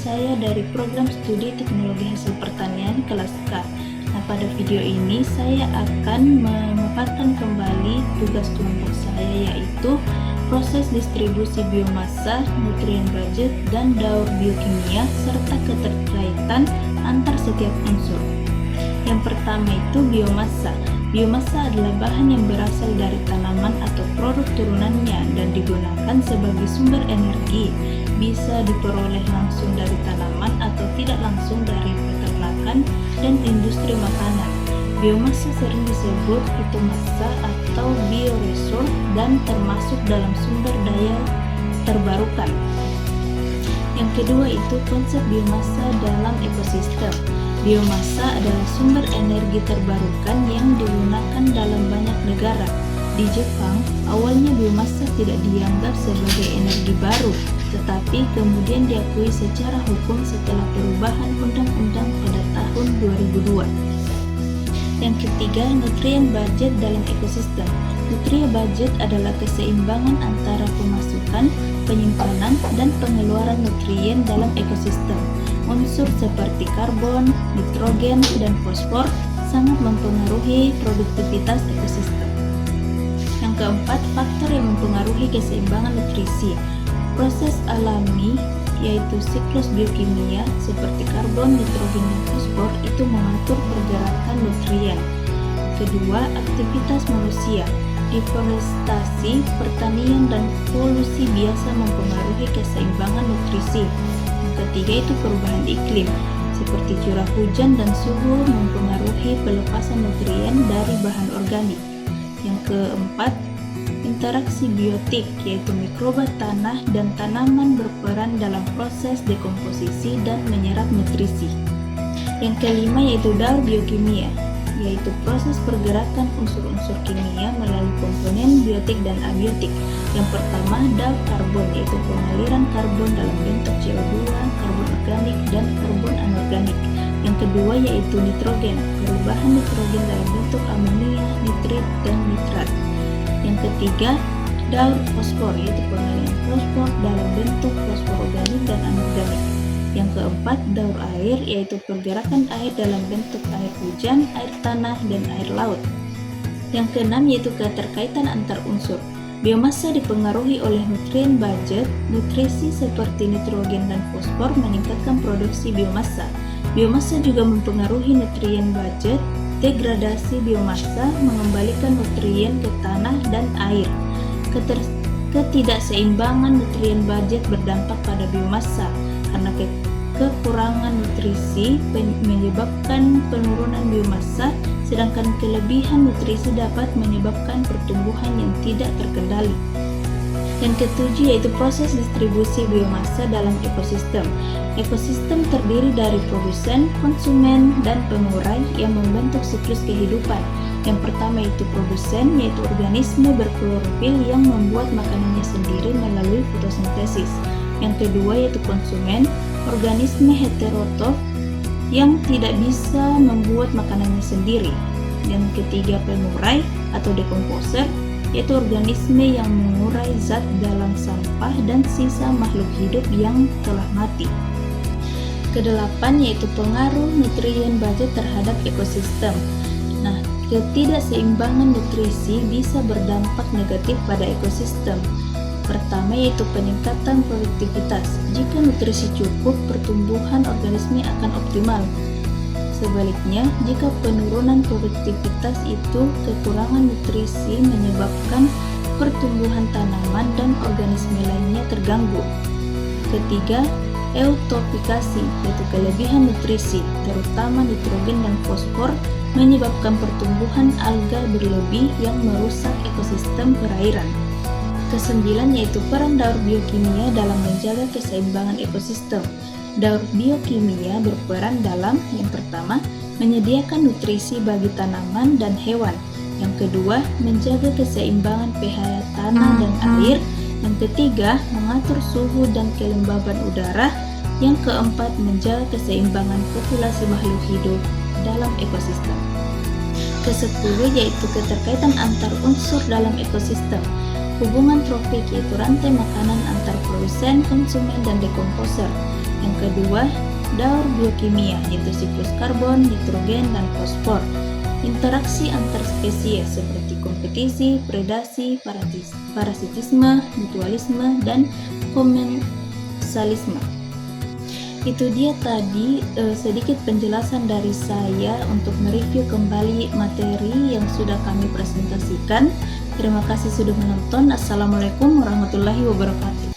saya dari program studi teknologi hasil pertanian kelas K. Nah, pada video ini saya akan memaparkan kembali tugas kelompok saya, yaitu proses distribusi biomasa, nutrien budget, dan daur biokimia, serta keterkaitan antar setiap unsur. Yang pertama itu biomasa. Biomasa adalah bahan yang berasal dari tanaman atau produk turunannya dan digunakan sebagai sumber energi. Bisa diperoleh langsung dari tanaman atau tidak langsung dari peternakan dan industri makanan. Biomasa sering disebut biomasa atau bioresource dan termasuk dalam sumber daya terbarukan. Yang kedua itu konsep biomasa dalam ekosistem. Biomasa adalah sumber energi terbarukan yang digunakan dalam banyak negara. Di Jepang, awalnya biomasa tidak dianggap sebagai energi baru, tetapi kemudian diakui secara hukum setelah perubahan undang-undang pada tahun 2002. Yang ketiga, nutrien budget dalam ekosistem. Nutrien budget adalah keseimbangan antara pemasukan, penyimpanan, dan pengeluaran nutrien dalam ekosistem. Unsur seperti karbon, nitrogen, dan fosfor sangat mempengaruhi produktivitas ekosistem. Yang keempat, faktor yang mempengaruhi keseimbangan nutrisi. Proses alami, yaitu siklus biokimia seperti karbon, nitrogen, dan fosfor itu mengatur pergerakan nutrien. Kedua, aktivitas manusia. Deforestasi, pertanian, dan polusi biasa mempengaruhi keseimbangan nutrisi. Yang ketiga itu perubahan iklim, seperti curah hujan dan suhu mempengaruhi pelepasan nutrien dari bahan organik. Yang keempat, interaksi biotik, yaitu mikroba tanah dan tanaman berperan dalam proses dekomposisi dan menyerap nutrisi. Yang kelima yaitu daur biokimia, yaitu proses pergerakan unsur-unsur kimia melalui komponen biotik dan abiotik. Yang pertama, daur karbon, yaitu pengaliran karbon dalam bentuk CO2, karbon organik, dan karbon anorganik. Yang kedua yaitu nitrogen, perubahan nitrogen dalam bentuk amonia, nitrit, dan nitrat. Yang ketiga, daur fosfor, yaitu pengaliran fosfor dalam bentuk fosfor organik dan anorganik. Yang keempat, daur air, yaitu pergerakan air dalam bentuk air hujan, air tanah, dan air laut. Yang keenam yaitu keterkaitan antar unsur. Biomasa dipengaruhi oleh nutrien budget. Nutrisi seperti nitrogen dan fosfor meningkatkan produksi biomasa. Biomasa juga mempengaruhi nutrien budget. Degradasi biomasa mengembalikan nutrien ke tanah dan air. Ketidakseimbangan nutrien budget berdampak pada biomasa karena kekurangan nutrisi menyebabkan penurunan biomasa, sedangkan kelebihan nutrisi dapat menyebabkan pertumbuhan yang tidak terkendali. Yang ketujuh yaitu proses distribusi biomasa dalam ekosistem. Ekosistem terdiri dari produsen, konsumen, dan pengurai yang membentuk siklus kehidupan. Yang pertama itu produsen, yaitu organisme berklorofil yang membuat makanannya sendiri melalui fotosintesis. Yang kedua yaitu konsumen, organisme heterotrof yang tidak bisa membuat makanannya sendiri. Yang ketiga pengurai atau dekomposer, yaitu organisme yang mengurai zat dalam sampah dan sisa makhluk hidup yang telah mati. Kedelapan yaitu pengaruh nutrien budget terhadap ekosistem. Nah, ketidakseimbangan nutrisi bisa berdampak negatif pada ekosistem. Pertama yaitu peningkatan produktivitas. Jika nutrisi cukup, pertumbuhan organisme akan optimal. Sebaliknya, jika penurunan produktivitas itu kekurangan nutrisi menyebabkan pertumbuhan tanaman dan organisme lainnya terganggu. Ketiga, eutrofikasi, yaitu kelebihan nutrisi, terutama nitrogen dan fosfor, menyebabkan pertumbuhan alga berlebih yang merusak ekosistem perairan. Kesembilan yaitu peran daur biokimia dalam menjaga keseimbangan ekosistem. Daur biokimia berperan dalam yang pertama, menyediakan nutrisi bagi tanaman dan hewan. Yang kedua, menjaga keseimbangan pH tanah dan air. Yang ketiga, mengatur suhu dan kelembaban udara. Yang keempat, menjaga keseimbangan populasi makhluk hidup dalam ekosistem. Kesepuluh yaitu keterkaitan antar unsur dalam ekosistem. Hubungan trofik yaitu rantai makanan antar produsen, konsumen, dan dekomposer. Yang kedua, daur biokimia, yaitu siklus karbon, nitrogen, dan fosfor. Interaksi antar spesies seperti kompetisi, predasi, parasitisme, mutualisme, dan komensalisme. Itu dia tadi sedikit penjelasan dari saya untuk mereview kembali materi yang sudah kami presentasikan. Terima kasih sudah menonton. Assalamualaikum warahmatullahi wabarakatuh.